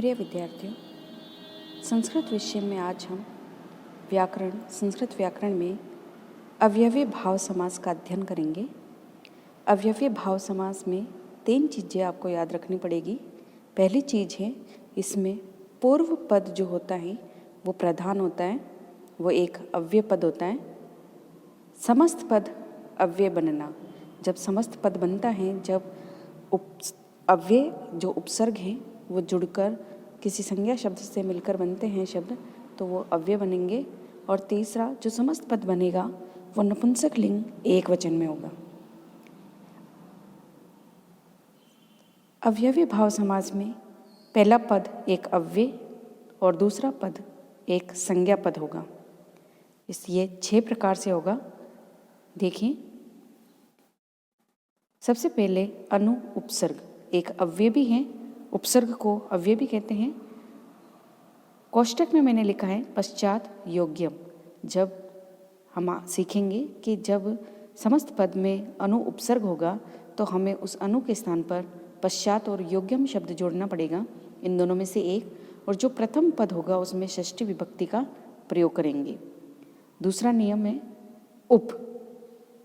प्रिय विद्यार्थियों, संस्कृत विषय में आज हम संस्कृत व्याकरण में अवयवी भाव समास का अध्ययन करेंगे। अवयवी भाव समास में 3 चीज़ें आपको याद रखनी पड़ेगी। पहली चीज़ है, इसमें पूर्व पद जो होता है वो प्रधान होता है, वो एक अव्यय पद होता है। समस्त पद अव्यय बनना, जब समस्त पद बनता है, जब अव्यय जो उपसर्ग हैं वो जुड़कर किसी संज्ञा शब्द से मिलकर बनते हैं शब्द, तो वो अव्यय बनेंगे। और तीसरा, जो समस्त पद बनेगा वो नपुंसक लिंग एक वचन में होगा। अवयवी भाव समास में पहला पद एक अव्यय और दूसरा पद एक संज्ञा पद होगा। इसलिए 6 प्रकार से होगा। देखिए, सबसे पहले अनु उपसर्ग एक अव्यय भी है, उपसर्ग को अव्यय भी कहते हैं। कोष्टक में मैंने लिखा है पश्चात योग्यम। जब हम सीखेंगे कि जब समस्त पद में अनु उपसर्ग होगा तो हमें उस अनु के स्थान पर पश्चात और योग्यम शब्द जोड़ना पड़ेगा, इन दोनों में से एक। और जो प्रथम पद होगा उसमें षष्ठी विभक्ति का प्रयोग करेंगे। दूसरा नियम है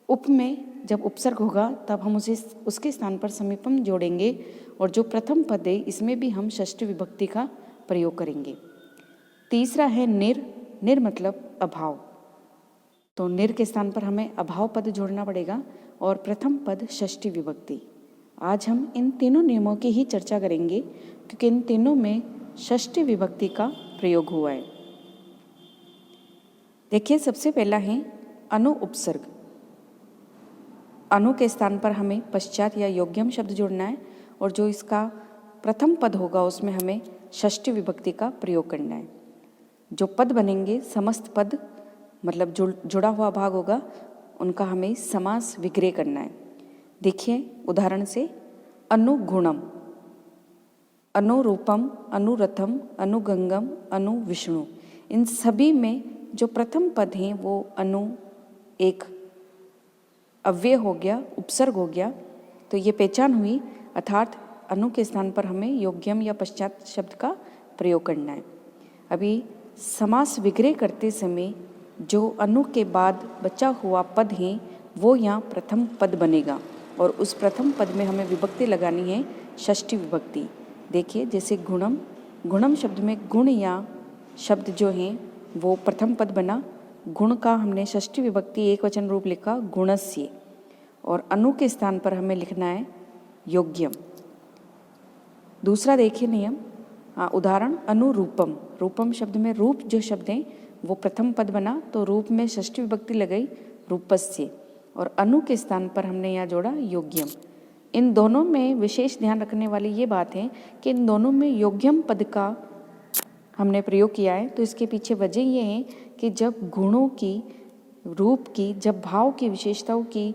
उप में जब उपसर्ग होगा तब हम उसके स्थान पर समीपम जोड़ेंगे, और जो प्रथम पद है इसमें भी हम षष्ठी विभक्ति का प्रयोग करेंगे। तीसरा है निर मतलब अभाव, तो निर के स्थान पर हमें अभाव पद जोड़ना पड़ेगा, और प्रथम पद षष्ठी विभक्ति। आज हम इन तीनों नियमों की ही चर्चा करेंगे क्योंकि इन तीनों में षष्ठी विभक्ति का प्रयोग हुआ है। देखिए, सबसे पहला है अनु उपसर्ग। अनु के स्थान पर हमें पश्चात या योग्यम शब्द जोड़ना है, और जो इसका प्रथम पद होगा उसमें हमें षष्ठी विभक्ति का प्रयोग करना है। जो पद बनेंगे, समस्त पद मतलब जुड़ा हुआ भाग होगा, उनका हमें समास विग्रह करना है। देखिए उदाहरण से, अनुगुणम, अनुरूपम, अनुरथम, अनुगंगम, अनुविष्णु। इन सभी में जो प्रथम पद हैं वो अनु एक अव्यय हो गया, उपसर्ग हो गया, तो ये पहचान हुई। अर्थात अनु के स्थान पर हमें योग्यम या पश्चात शब्द का प्रयोग करना है। अभी समास विग्रह करते समय जो अनु के बाद बचा हुआ पद है वो यहाँ प्रथम पद बनेगा, और उस प्रथम पद में हमें विभक्ति लगानी है षष्ठी विभक्ति। देखिए, जैसे गुणम शब्द में गुण या शब्द जो हैं वो प्रथम पद बना, गुण का हमने षष्ठी विभक्ति एक वचन रूप लिखा गुणस्य, और अनु के स्थान पर हमें लिखना है योग्यम। दूसरा देखिए नियम, उदाहरण अनुरूपम। रूपम शब्द में रूप जो शब्द है वो प्रथम पद बना, तो रूप में षष्ठी विभक्ति लगाई रूपस्य, और अनु के स्थान पर हमने यहाँ जोड़ा योग्यम। इन दोनों में विशेष ध्यान रखने वाली ये बात है कि इन दोनों में योग्यम पद का हमने प्रयोग किया है। तो इसके पीछे वजह ये है कि जब गुणों की, रूप की, जब भाव की विशेषताओं की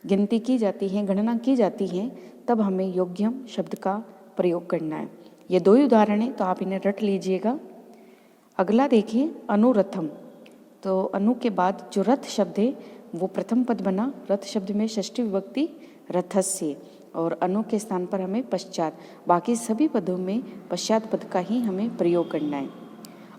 गिनती की जाती है, गणना की जाती है, तब हमें योग्यम शब्द का प्रयोग करना है। ये 2 ही उदाहरण हैं, तो आप इन्हें रट लीजिएगा। अगला देखिए अनुरथम। तो अनु के बाद जो रथ शब्द है वो प्रथम पद बना, रथ शब्द में षष्ठी विभक्ति रथस्य, और अनु के स्थान पर हमें पश्चात। बाकी सभी पदों में पश्चात पद का ही हमें प्रयोग करना है।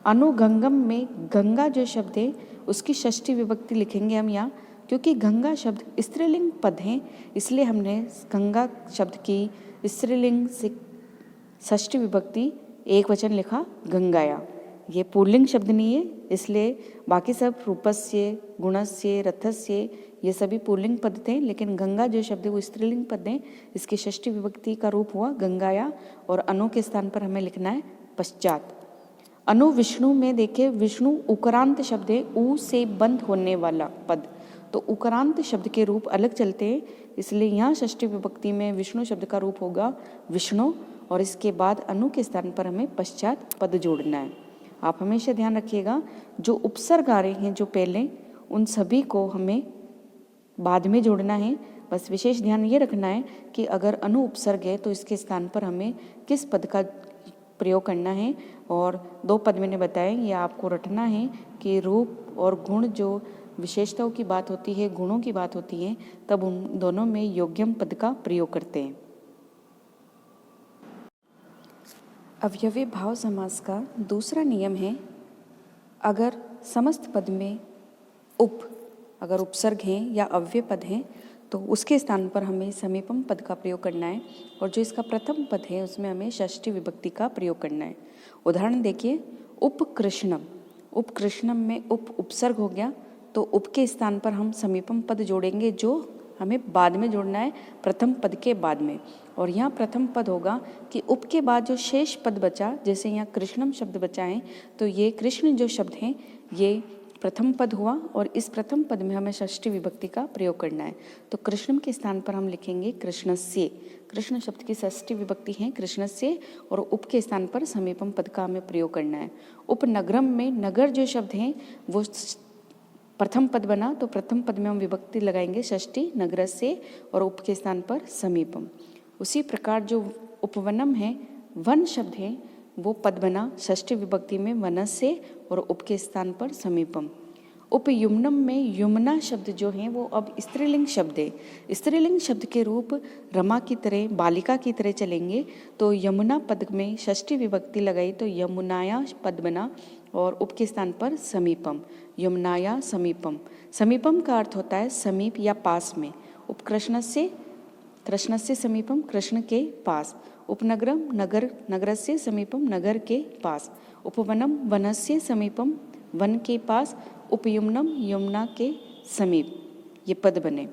अनुगंगम में गंगा जो शब्द है उसकी षष्ठी विभक्ति लिखेंगे हम यहाँ, क्योंकि गंगा शब्द स्त्रीलिंग पद हैं, इसलिए हमने गंगा शब्द की स्त्रीलिंग से षष्ठी विभक्ति एक वचन लिखा गंगाया। ये पुल्लिंग शब्द नहीं है, इसलिए बाकी सब रूपस्य, गुणस्य, रथस्य ये सभी पुल्लिंग पद थे, लेकिन गंगा जो शब्द है वो स्त्रीलिंग पद है, इसकी षष्ठी विभक्ति का रूप हुआ गंगाया, और अनु के स्थान पर हमें लिखना है पश्चात। अनु विष्णु में देखिए, विष्णु उकारांत शब्द है, ऊ से बंद होने वाला पद, तो उकारांत शब्द के रूप अलग चलते हैं, इसलिए यहाँ षष्ठी विभक्ति में विष्णु शब्द का रूप होगा विष्णु, और इसके बाद अनु के स्थान पर हमें पश्चात पद जोड़ना है। आप हमेशा ध्यान रखिएगा, जो उपसर्ग आ रहे हैं जो पहले, उन सभी को हमें बाद में जोड़ना है। बस विशेष ध्यान ये रखना है कि अगर अनु उपसर्ग है तो इसके स्थान पर हमें किस पद का प्रयोग करना है, और 2 पद मैंने बताए, ये आपको रटना है कि रूप और गुण जो विशेषताओं की बात होती है, गुणों की बात होती है, तब उन दोनों में योग्यम पद का प्रयोग करते हैं। अवयवी भाव समास का दूसरा नियम है, अगर समस्त पद में अगर उपसर्ग हैं या अव्यय पद हैं तो उसके स्थान पर हमें समीपम पद का प्रयोग करना है, और जो इसका प्रथम पद है उसमें हमें षष्ठी विभक्ति का प्रयोग करना है। उदाहरण देखिए, उपकृष्णम। उपकृष्णम में उपसर्ग हो गया, तो उप के स्थान पर हम समीपम पद जोड़ेंगे जो हमें बाद में जोड़ना है, प्रथम पद के बाद में। और यहाँ प्रथम पद होगा कि उप के बाद जो शेष पद बचा, जैसे यहाँ कृष्णम शब्द बचा है, तो ये कृष्ण जो शब्द हैं ये प्रथम पद हुआ, और इस प्रथम पद में हमें षष्ठी विभक्ति का प्रयोग करना है। तो कृष्णम के स्थान पर हम लिखेंगे कृष्णस्य। कृष्ण शब्द की षष्ठी विभक्ति है कृष्णस्य, और उप के स्थान पर समीपम पद का हमें प्रयोग करना है। उपनगरम में नगर जो शब्द हैं वो प्रथम पद बना, तो प्रथम पद में हम विभक्ति लगाएंगे षष्ठी नगरस्य, और उप के स्थान पर समीपम। उसी प्रकार जो उपवनम है, वन शब्द है, वो पद बना षष्ठी विभक्ति में वनस्य, और उप के स्थान पर समीपम। उपयुम्नम में युम्ना शब्द जो है वो अब स्त्रीलिंग शब्द है। स्त्रीलिंग शब्द के रूप रमा की तरह, बालिका की तरह चलेंगे, तो यमुना पद में षष्ठी विभक्ति लगाई तो यमुनाया पद बना, और उप के स्थान पर समीपम। यमुनाया समीपम। समीपम का अर्थ होता है समीप या पास में। कृष्णस्य समीपम, कृष्ण के पास। उपनगरम नगरस्य समीपम, नगर के पास। उपवनम वनस्य समीपम, वन के पास। उपयुम्नम यमुना के समीप। ये पद बने।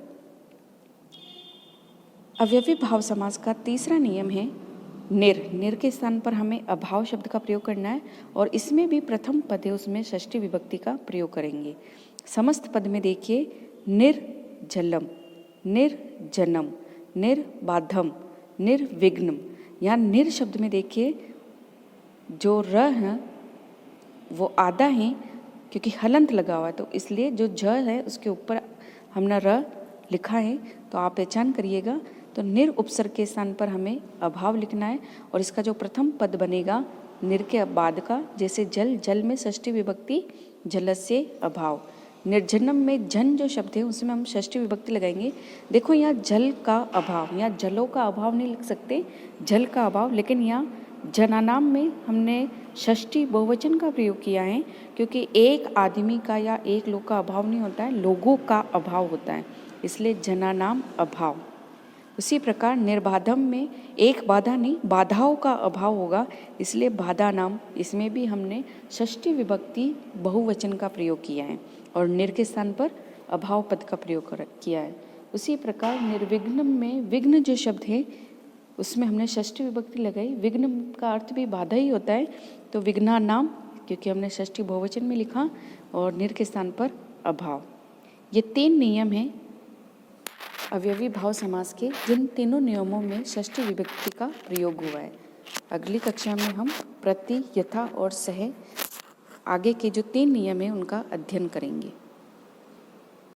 अवयवी भाव समास का तीसरा नियम है निर के स्थान पर हमें अभाव शब्द का प्रयोग करना है, और इसमें भी प्रथम पद है उसमें षष्ठी विभक्ति का प्रयोग करेंगे। समस्त पद में देखिए, निर्जलम, निर्जनम, निर्बाधम, निर्विघ्नम। यहाँ निर शब्द में देखिए जो र है वो आधा है, क्योंकि हलंत लगा हुआ है, तो इसलिए जो ज है उसके ऊपर हमने र लिखा है, तो आप पहचान करिएगा। तो निर उपसर्ग के स्थान पर हमें अभाव लिखना है, और इसका जो प्रथम पद बनेगा निर के बाद का, जैसे जल, जल में षष्ठी विभक्ति जलस्य अभाव। निर्जनम में जन जो शब्द है उसमें हम षष्ठी विभक्ति लगाएंगे। देखो यहाँ जल का अभाव, यहाँ जलों का अभाव नहीं लिख सकते, जल का अभाव, लेकिन यहाँ जनानाम में हमने षष्ठी बहुवचन का प्रयोग किया है, क्योंकि एक आदमी का या एक लोग का अभाव नहीं होता है, लोगों का अभाव होता है, इसलिए जनानाम अभाव। उसी प्रकार निर्बाधम में एक बाधा नहीं, बाधाओं का अभाव होगा, इसलिए बाधा नाम। इसमें भी हमने षष्ठी विभक्ति बहुवचन का प्रयोग किया है, और निर के स्थान पर अभाव पद का प्रयोग किया है। उसी प्रकार निर्विघ्नम में विघ्न जो शब्द है उसमें हमने षष्ठी विभक्ति लगाई। विघ्न का अर्थ भी बाधा ही होता है, तो विघ्ना नाम, क्योंकि हमने षष्ठी बहुवचन में लिखा, और निर के स्थान पर अभाव। ये 3 नियम हैं अवयवी भाव समास के, जिन तीनों नियमों में षष्ठी विभक्ति का प्रयोग हुआ है। अगली कक्षा में हम प्रति, यथा और सह आगे के जो 3 नियम हैं उनका अध्ययन करेंगे।